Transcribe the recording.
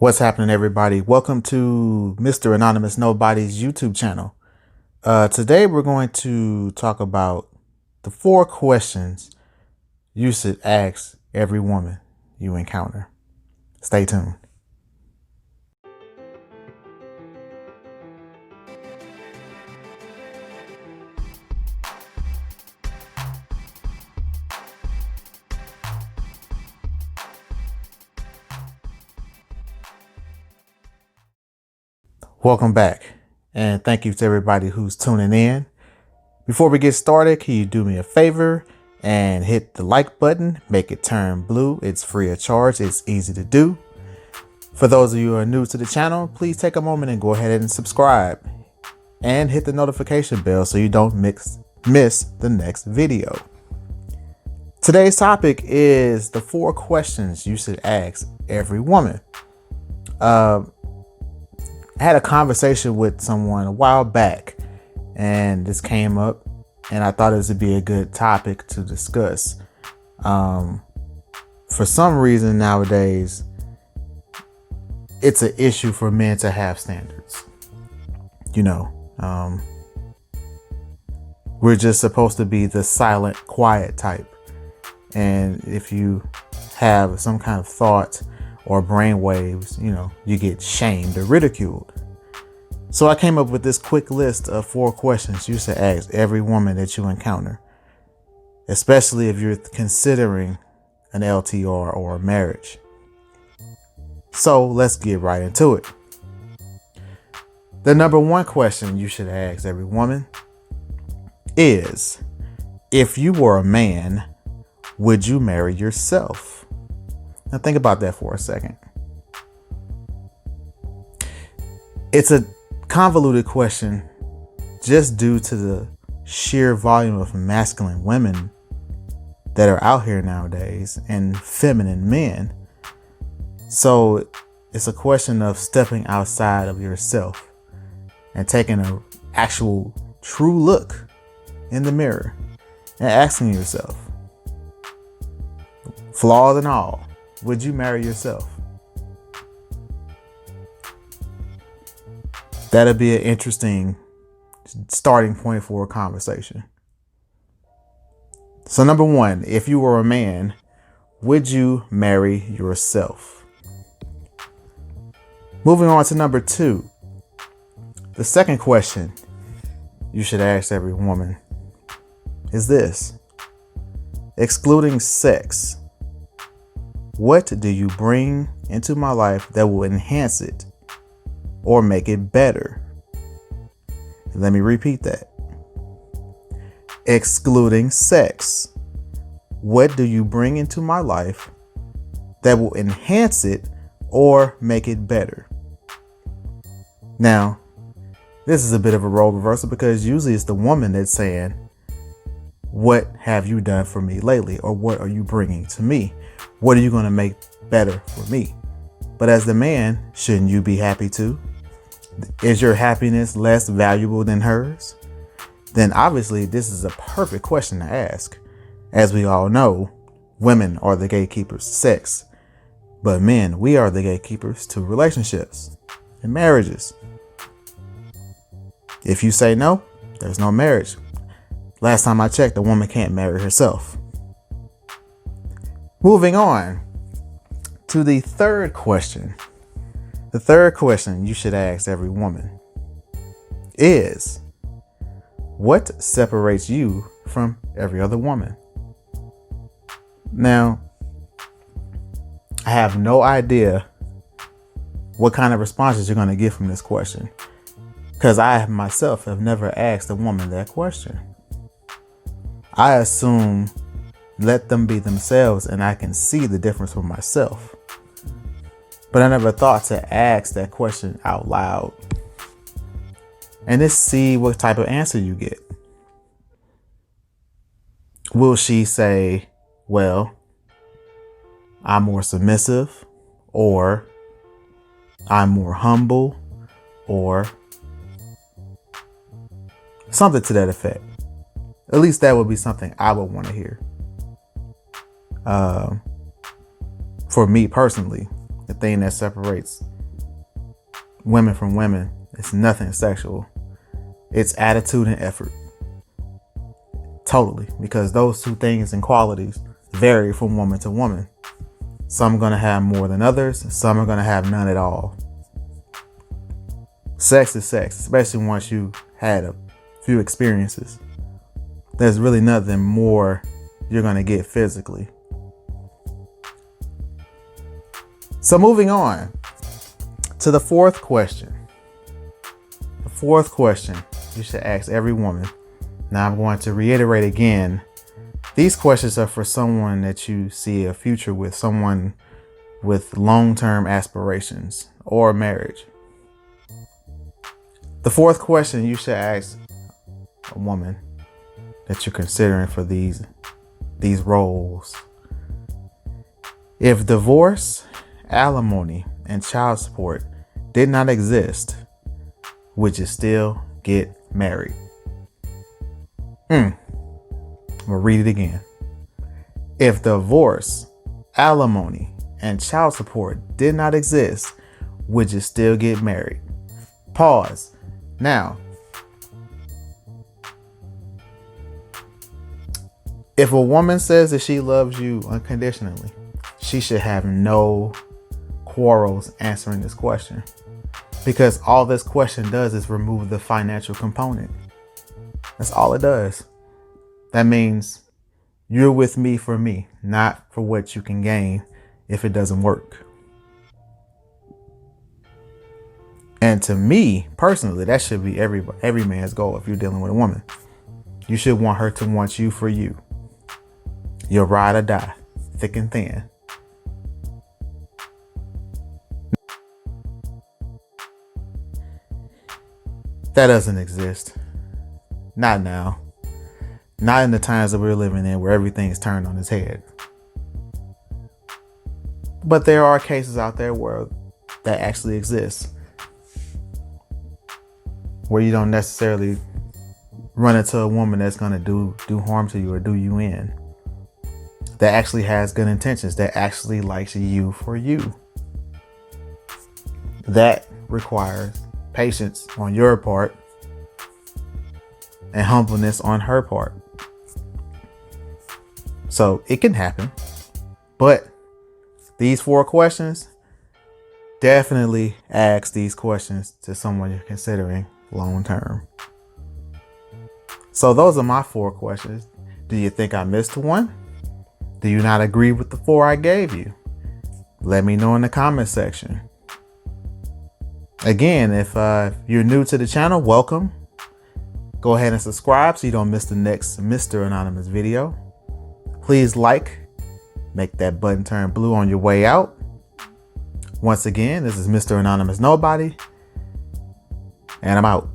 What's happening, everybody? Welcome to Mr. Anonymous Nobody's YouTube channel. Today we're going to talk about the 4 questions you should ask every woman you encounter. Stay tuned. Welcome back, and thank you to everybody who's tuning in. Before we get started, can you do me a favor and hit the like button, make it turn blue? It's free of charge. It's easy to do. For those of you who are new to the channel, please take a moment and go ahead and subscribe and hit the notification bell so you don't miss the next video. Today's topic is the 4 questions you should ask every woman. I had a conversation with someone a while back, and this came up, and I thought this would be a good topic to discuss. For some reason nowadays, it's an issue for men to have standards. We're just supposed to be the silent, quiet type. And if you have some kind of thought or brain waves, you get shamed or ridiculed. So I came up with this quick list of 4 questions you should ask every woman that you encounter, especially if you're considering an LTR or a marriage. So let's get right into it. The number 1 question you should ask every woman is, if you were a man, would you marry yourself? Now think about that for a second. It's a convoluted question just due to the sheer volume of masculine women that are out here nowadays and feminine men. So it's a question of stepping outside of yourself and taking an actual true look in the mirror and asking yourself, flaws and all, would you marry yourself? That'll be an interesting starting point for a conversation. So number 1, if you were a man, would you marry yourself? Moving on to number 2. The second question you should ask every woman is this: excluding sex, what do you bring into my life that will enhance it or make it better? Let me repeat that. Excluding sex, what do you bring into my life that will enhance it or make it better? Now, this is a bit of a role reversal because usually it's the woman that's saying, what have you done for me lately? Or what are you bringing to me? What are you going to make better for me? But as the man, shouldn't you be happy too? Is your happiness less valuable than hers? Then obviously this is a perfect question to ask. As we all know, women are the gatekeepers to sex, but men, we are the gatekeepers to relationships and marriages. If you say no, there's no marriage. Last time I checked, a woman can't marry herself. Moving on to the third question. The third question you should ask every woman is, what separates you from every other woman? Now, I have no idea what kind of responses you're going to get from this question, because I myself have never asked a woman that question. I assume let them be themselves and I can see the difference for myself. But I never thought to ask that question out loud and just see what type of answer you get. Will she say, well, I'm more submissive, or I'm more humble, or something to that effect? At least that would be something I would want to hear. For me personally, thing that separates women from women. It's nothing sexual. It's attitude and effort. Totally. Because those two things and qualities vary from woman to woman. Some are going to have more than others. Some are going to have none at all. Sex is sex, especially once you had a few experiences. There's really nothing more you're going to get physically. So moving on to the fourth question. The fourth question you should ask every woman. Now I'm going to reiterate again. These questions are for someone that you see a future with, someone with long-term aspirations or marriage. The fourth question you should ask a woman that you're considering for these roles. If divorce, alimony, and child support did not exist, would you still get married? I'm gonna read it again. If divorce, alimony, and child support did not exist, would you still get married? Pause. Now, if a woman says that she loves you unconditionally, she should have no quarrels answering this question, because all this question does is remove the financial component. That's all it does. That means you're with me for me, not for what you can gain if it doesn't work. And to me personally, that should be every man's goal. If you're dealing with a woman, you should want her to want you for you. Your ride or die, thick and thin. That doesn't exist. Not now. Not in the times that we're living in, where everything is turned on its head. But there are cases out there where that actually exists, where you don't necessarily run into a woman that's going to do harm to you or do you in, that actually has good intentions, that actually likes you for you. That requires patience on your part and humbleness on her part. So it can happen, but these 4 questions, definitely ask these questions to someone you're considering long term. So those are my 4 questions. Do you think I missed one? Do you not agree with the 4 I gave you? Let me know in the comment section. Again, if you're new to the channel, welcome. Go ahead and subscribe so you don't miss the next Mr. Anonymous video. Please make that button turn blue on your way out. Once again, this is Mr. Anonymous Nobody, and I'm out.